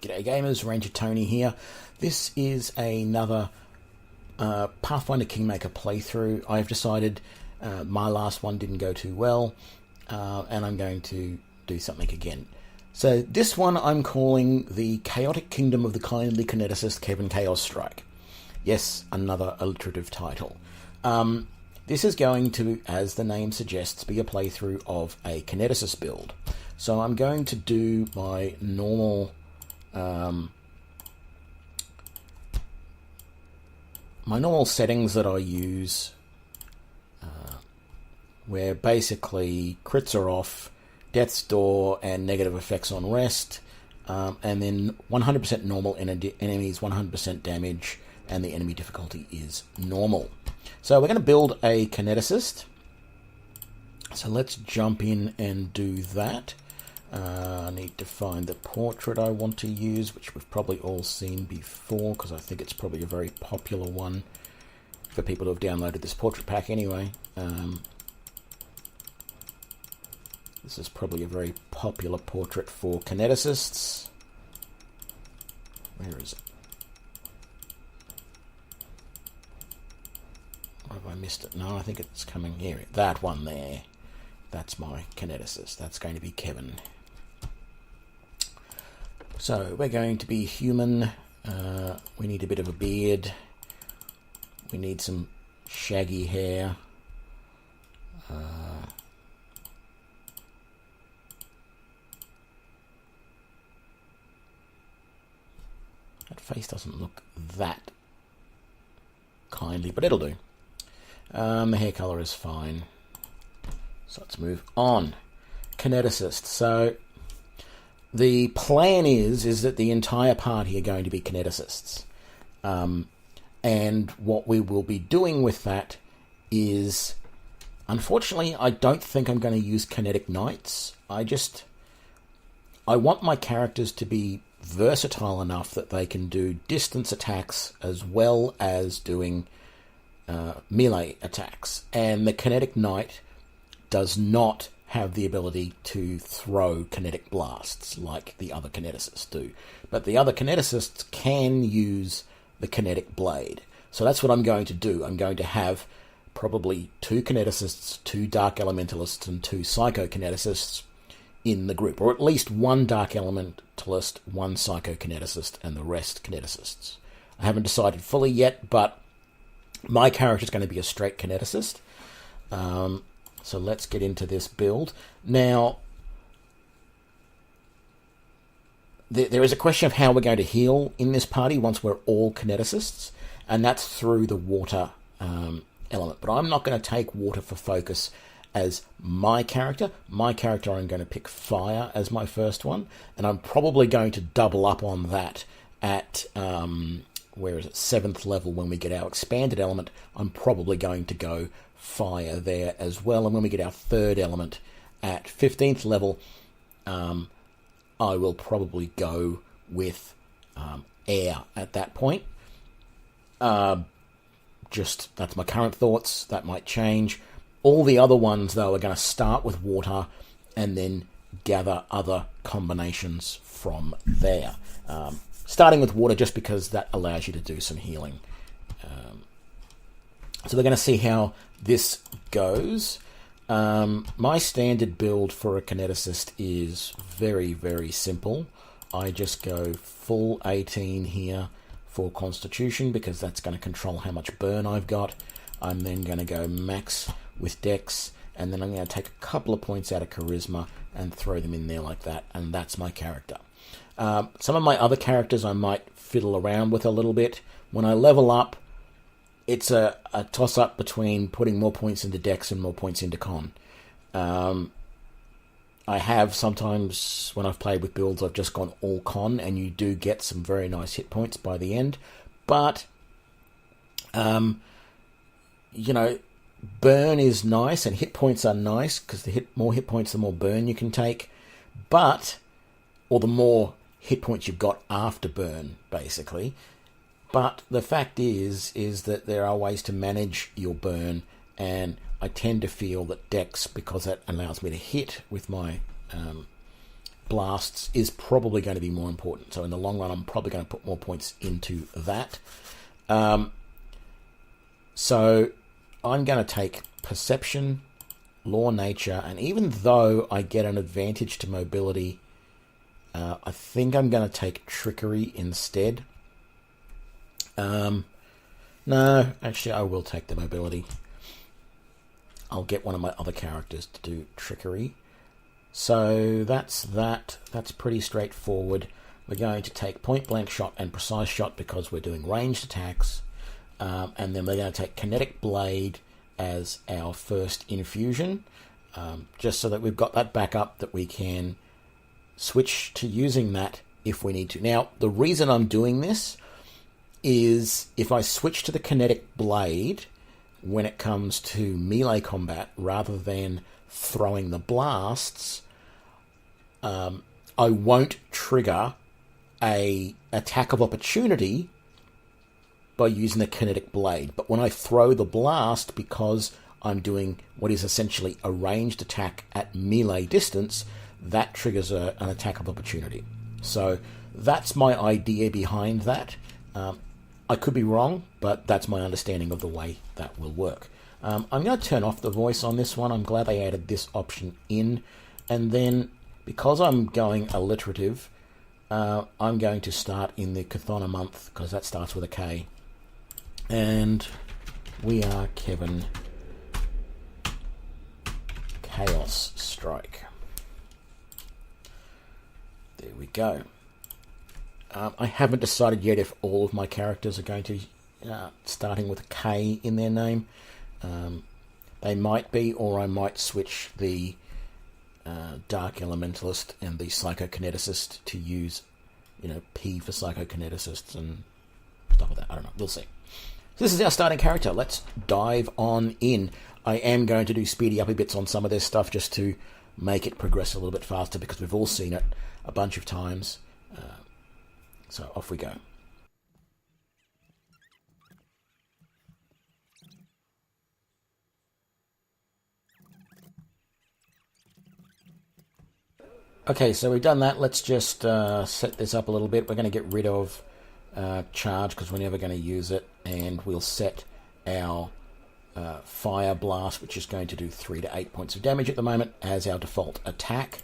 G'day gamers, Ranger Tony here. This is another Pathfinder Kingmaker playthrough. I've decided my last one didn't go too well, and I'm going to do something again. So this one I'm calling the Chaotic Kingdom of the Kindly Kineticist Kevin Kaosstrike. Yes, another alliterative title. This is going to, as the name suggests, be a playthrough of a Kineticist build. So I'm going to do my normal settings that I use, where basically crits are off, death's door, and negative effects on rest, and then 100% normal enemies, 100% damage, and the enemy difficulty is normal. So we're going to build a Kineticist. So let's jump in and do that. I need to find the portrait I want to use, which we've probably all seen before, because I think it's probably a very popular one for people who have downloaded this portrait pack anyway. This is probably a very popular portrait for Kineticists. Where is it? Or have I missed it? No, I think it's coming here. That one there. That's my Kineticist. That's going to be Kevin. So we're going to be human. We need a bit of a beard. We need some shaggy hair. That face doesn't look that kindly, but it'll do. The hair color is fine. So let's move on. Kineticist. So the plan is that the entire party are going to be Kineticists. And what we will be doing with that is, unfortunately, I don't think I'm going to use kinetic knights. I want my characters to be versatile enough that they can do distance attacks as well as doing melee attacks. And the kinetic knight does not have the ability to throw kinetic blasts like the other Kineticists do. But the other Kineticists can use the kinetic blade. So that's what I'm going to do. I'm going to have probably 2 Kineticists, 2 Dark Elementalists, and 2 Psycho Kineticists in the group. Or at least 1 Dark Elementalist, 1 Psycho Kineticist, and the rest Kineticists. I haven't decided fully yet, but my character is going to be a straight Kineticist. So let's get into this build. Now, there is a question of how we're going to heal in this party once we're all Kineticists, and that's through the water element. But I'm not going to take water for focus as my character. My character, I'm going to pick fire as my first one, and I'm probably going to double up on that at, 7th level when we get our expanded element. I'm probably going to go fire there as well, and when we get our 3rd element at 15th level, I will probably go with air at that point. That's my current thoughts. That might change. All the other ones, though, are going to start with water and then gather other combinations from there. Starting with water just because that allows you to do some healing. So we're going to see how this goes. My standard build for a Kineticist is very, very simple. I just go full 18 here for Constitution because that's going to control how much burn I've got. I'm then going to go max with Dex, and then I'm going to take a couple of points out of Charisma and throw them in there like that, and that's my character. Some of my other characters I might fiddle around with a little bit. When I level up, it's a toss-up between putting more points into Dex and more points into Con. I have sometimes, when I've played with builds, I've just gone all Con, and you do get some very nice hit points by the end. But, burn is nice, and hit points are nice, because more hit points, the more burn you can take. Or the more hit points you've got after burn, basically. But the fact is that there are ways to manage your burn, and I tend to feel that Dex, because that allows me to hit with my blasts is probably going to be more important. So in the long run, I'm probably going to put more points into that. So I'm going to take perception, law, nature, and even though I get an advantage to mobility, I think I'm going to take trickery instead. No, actually I will take the mobility. I'll get one of my other characters to do trickery. So that's that. That's pretty straightforward. We're going to take point blank shot and precise shot because we're doing ranged attacks. And then we're going to take kinetic blade as our first infusion, just so that we've got that backup that we can switch to using that if we need to. Now, the reason I'm doing this is if I switch to the kinetic blade when it comes to melee combat rather than throwing the blasts, I won't trigger a attack of opportunity by using the kinetic blade. But when I throw the blast, because I'm doing what is essentially a ranged attack at melee distance, that triggers an attack of opportunity. So that's my idea behind that. I could be wrong, but that's my understanding of the way that will work. I'm going to turn off the voice on this one. I'm glad they added this option in. And then, because I'm going alliterative, I'm going to start in the Chthona month, because that starts with a K. And we are Kevin Kaosstrike. There we go. I haven't decided yet if all of my characters are going to starting with a K in their name. They might be, or I might switch the Dark Elementalist and the Psychokineticist to use, P for Psychokineticists and stuff like that. I don't know. We'll see. So this is our starting character. Let's dive on in. I am going to do speedy uppy bits on some of this stuff just to make it progress a little bit faster because we've all seen it a bunch of times. So off we go. Okay, so we've done that. Let's just set this up a little bit. We're going to get rid of charge because we're never going to use it, and we'll set our fire blast, which is going to do 3 to 8 points of damage at the moment, as our default attack.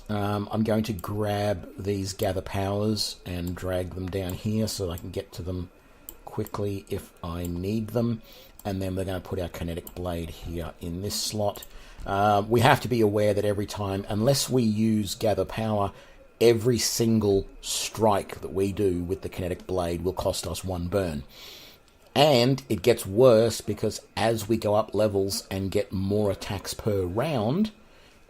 I'm going to grab these gather powers and drag them down here so that I can get to them quickly if I need them, and then we're going to put our kinetic blade here in this slot. We have to be aware that every time, unless we use gather power, every single strike that we do with the kinetic blade will cost us 1 burn. And it gets worse because as we go up levels and get more attacks per round,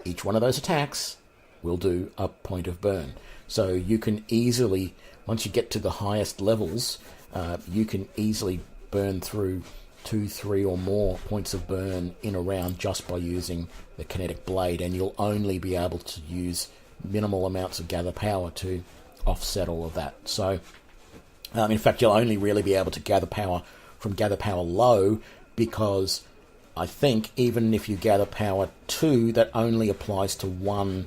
each one of those attacks will do a point of burn. So you can easily, once you get to the highest levels, you can easily burn through 2, 3 or more points of burn in a round just by using the kinetic blade, and you'll only be able to use minimal amounts of gather power to offset all of that. So in fact, you'll only really be able to gather power from gather power low, because I think even if you gather power 2, that only applies to 1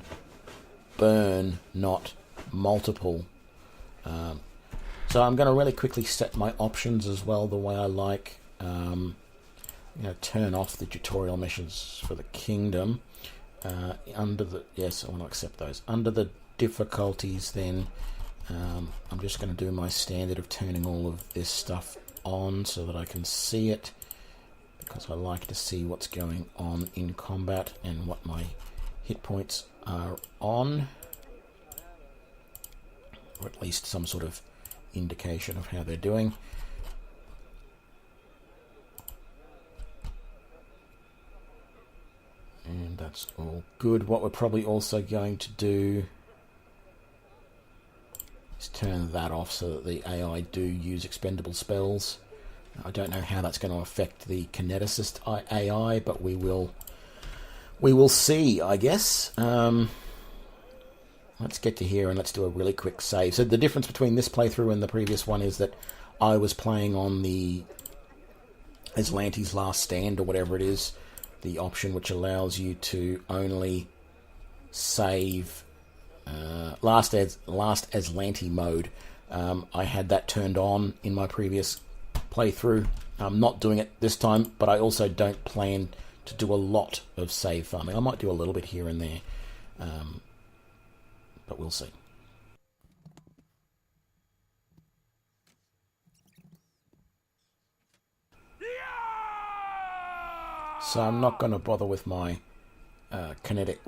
burn, not multiple. So I'm going to really quickly set my options as well the way I like. Turn off the tutorial missions for the kingdom. Yes, I want to accept those. Under the difficulties, then I'm just going to do my standard of turning all of this stuff on so that I can see it, because I like to see what's going on in combat and what my hit points are on, or at least some sort of indication of how they're doing. And that's all good. What we're probably also going to do is turn that off so that the AI do use expendable spells. I don't know how that's going to affect the Kineticist AI, but we will see, I guess. Let's get to here and let's do a really quick save. So the difference between this playthrough and the previous one is that I was playing on the Aslante's Last Stand, or whatever it is, the option which allows you to only save Last Aslanti mode. I had that turned on in my previous playthrough. I'm not doing it this time, but I also don't plan to do a lot of save farming. I might do a little bit here and there, but we'll see. So I'm not going to bother with my kinetic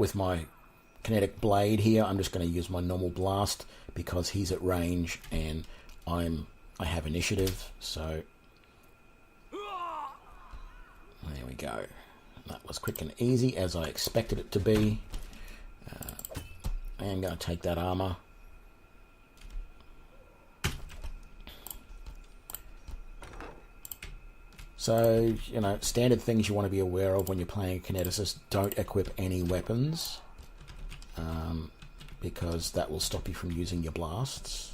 blade here. I'm just going to use my normal blast because he's at range and I have initiative. So there we go. That was quick and easy as I expected it to be. I am going to take that armor. So, you know, standard things you want to be aware of when you're playing a Kineticist. Don't equip any weapons, because that will stop you from using your blasts.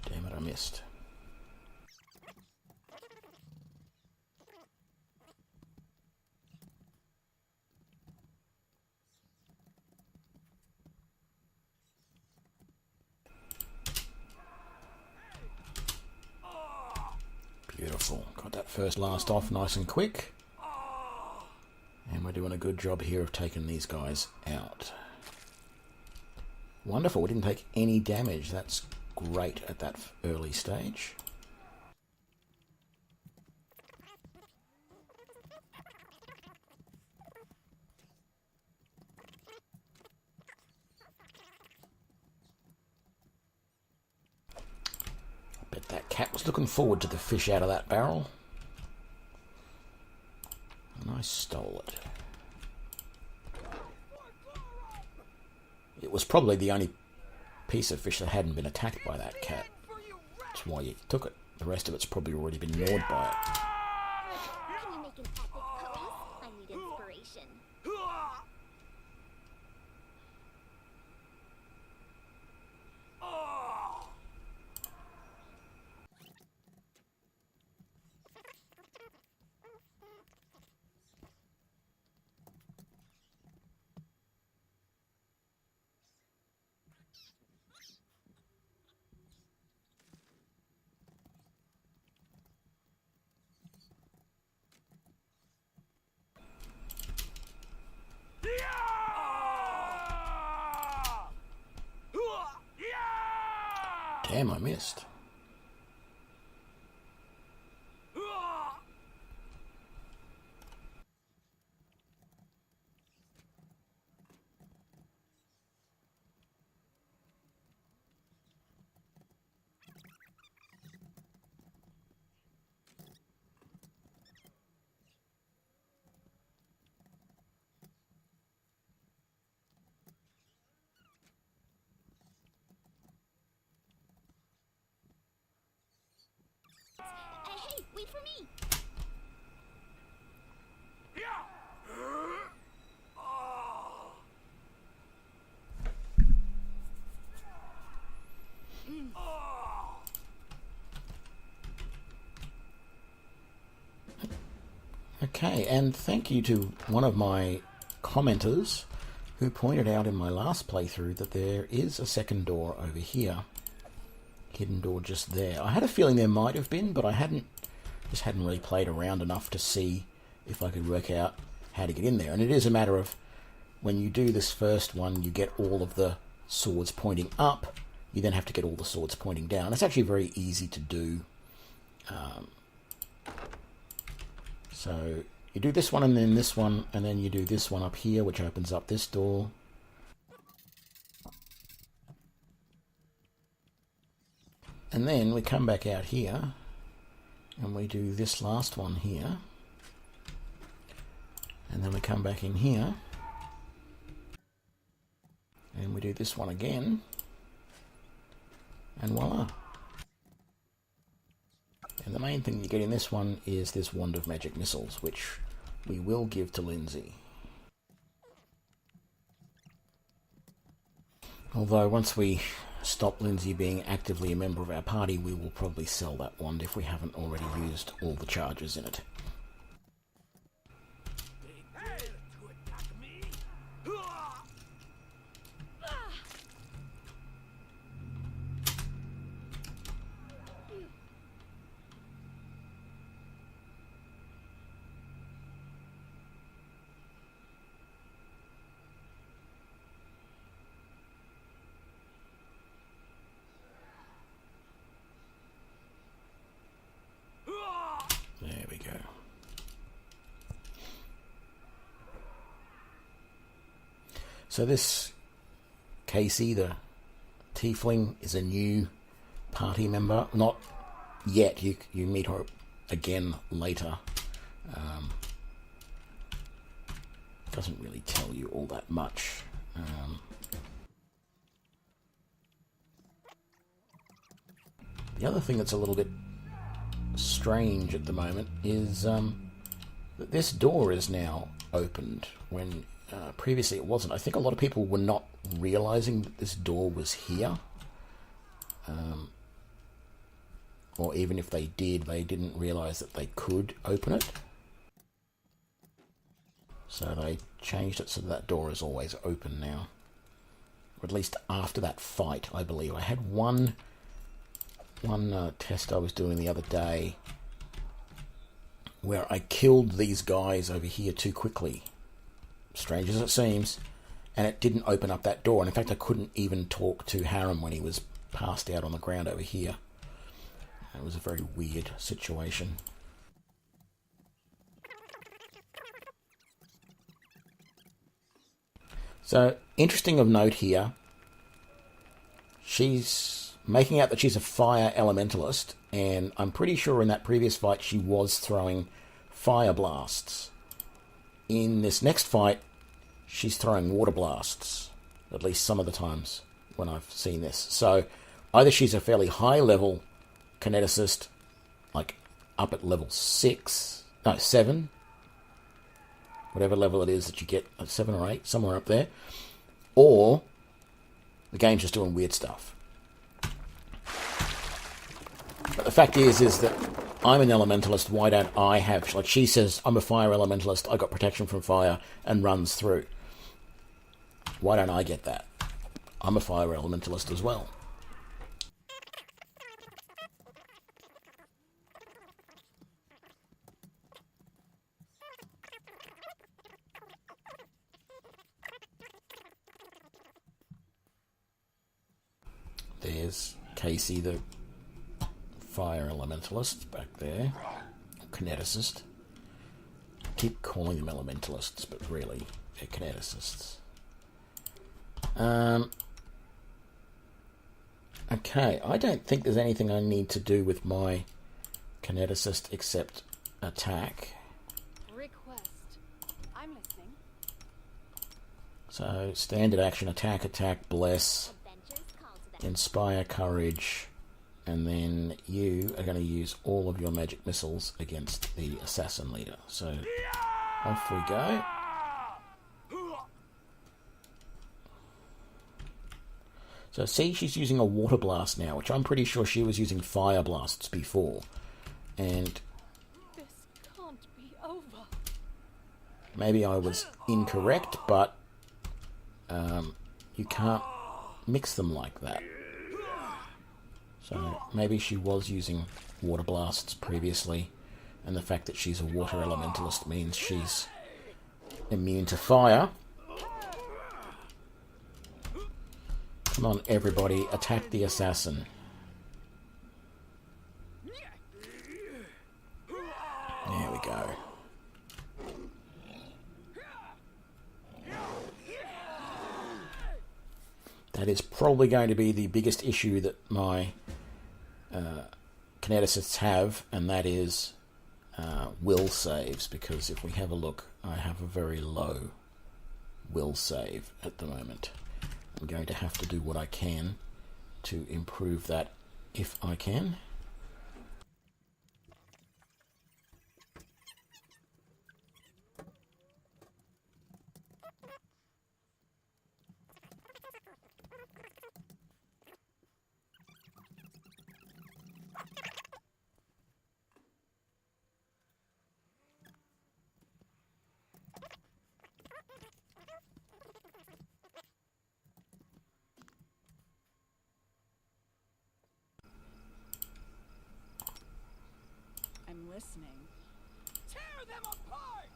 Damn it, I missed. Beautiful. Got that first blast off nice and quick. And we're doing a good job here of taking these guys out. Wonderful. We didn't take any damage. That's great at that early stage. Bet that cat was looking forward to the fish out of that barrel. And I stole it. It was probably the only piece of fish that hadn't been attacked by that cat. That's why you took it. The rest of it's probably already been gnawed by it. Can you make an epic pose? I need inspiration. Damn, I missed. Hey, wait for me! Okay, and thank you to one of my commenters who pointed out in my last playthrough that there is a second door over here. Hidden door just there. I had a feeling there might have been, but I hadn't really played around enough to see if I could work out how to get in there. And it is a matter of when you do this first one, you get all of the swords pointing up. You then have to get all the swords pointing down. It's actually very easy to do. So you do this one and then this one, and then you do this one up here, which opens up this door. And then we come back out here, and we do this last one here. And then we come back in here, and we do this one again. And voila. And the main thing you get in this one is this Wand of Magic Missiles, which we will give to Lindsay. Although once we stop Lindsay being actively a member of our party, we will probably sell that wand if we haven't already used all the charges in it. There we go. So this Casey, the tiefling, is a new party member. Not yet. You meet her again later. Doesn't really tell you all that much. The other thing that's a little bit strange at the moment is that this door is now opened when previously it wasn't. I think a lot of people were not realizing that this door was here, or even if they did, they didn't realize that they could open it. So they changed it so that door is always open now, or at least after that fight, I believe. I had one test I was doing the other day where I killed these guys over here too quickly, strange as it seems, and it didn't open up that door. And in fact, I couldn't even talk to Harem when he was passed out on the ground over here. It was a very weird situation. So, interesting of note here, she's making out that she's a fire elementalist, and I'm pretty sure in that previous fight she was throwing fire blasts. In this next fight, she's throwing water blasts, at least some of the times when I've seen this. So either she's a fairly high level kineticist, like up at level 7, whatever level it is that you get, 7 or 8, somewhere up there, or the game's just doing weird stuff. But the fact is that I'm an elementalist. Why don't I have, like she says, I'm a fire elementalist, I got protection from fire and runs through. Why don't I get that? I'm a fire elementalist as well. There's Casey, the fire elementalist, back there. Kineticist. I keep calling them elementalists, but really, they're kineticists. Okay, I don't think there's anything I need to do with my kineticist except attack. Request. I'm listening. So, standard action, attack, bless, Adventures call to the inspire courage, and then you are going to use all of your magic missiles against the assassin leader. So, off we go. So see, she's using a water blast now, which I'm pretty sure she was using fire blasts before. And This can't be over. maybe I was incorrect, but you can't mix them like that. So maybe she was using water blasts previously, and the fact that she's a water elementalist means she's immune to fire. Come on, everybody, attack the assassin. There we go. That is probably going to be the biggest issue that my kineticists have, and that is will saves, because if we have a look, I have a very low will save at the moment. I'm going to have to do what I can to improve that if I can. I'm listening. Tear them apart!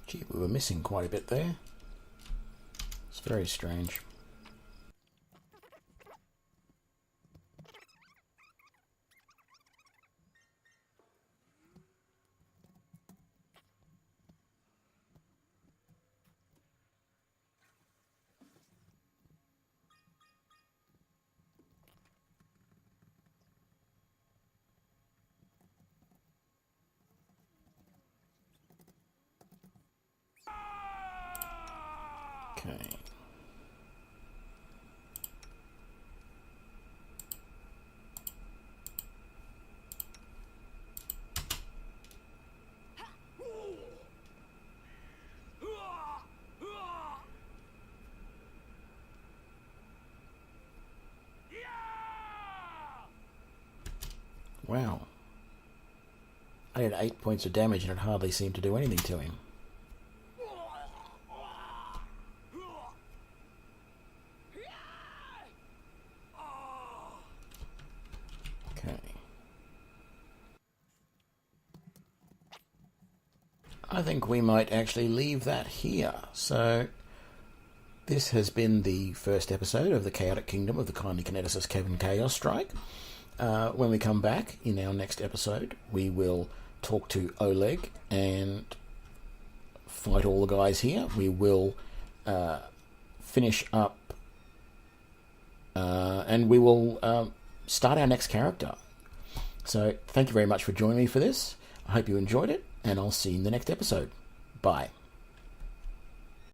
Gee, we were missing quite a bit there. It's very strange. Okay. Wow. I did 8 points of damage and it hardly seemed to do anything to him. Okay. I think we might actually leave that here. So, this has been the first episode of the Chaotic Kingdom of the kindly Kineticist Kevin Kaosstrike. When we come back in our next episode, we will talk to Oleg and fight all the guys here. We will finish up and we will start our next character. So thank you very much for joining me for this. I hope you enjoyed it, and I'll see you in the next episode. Bye.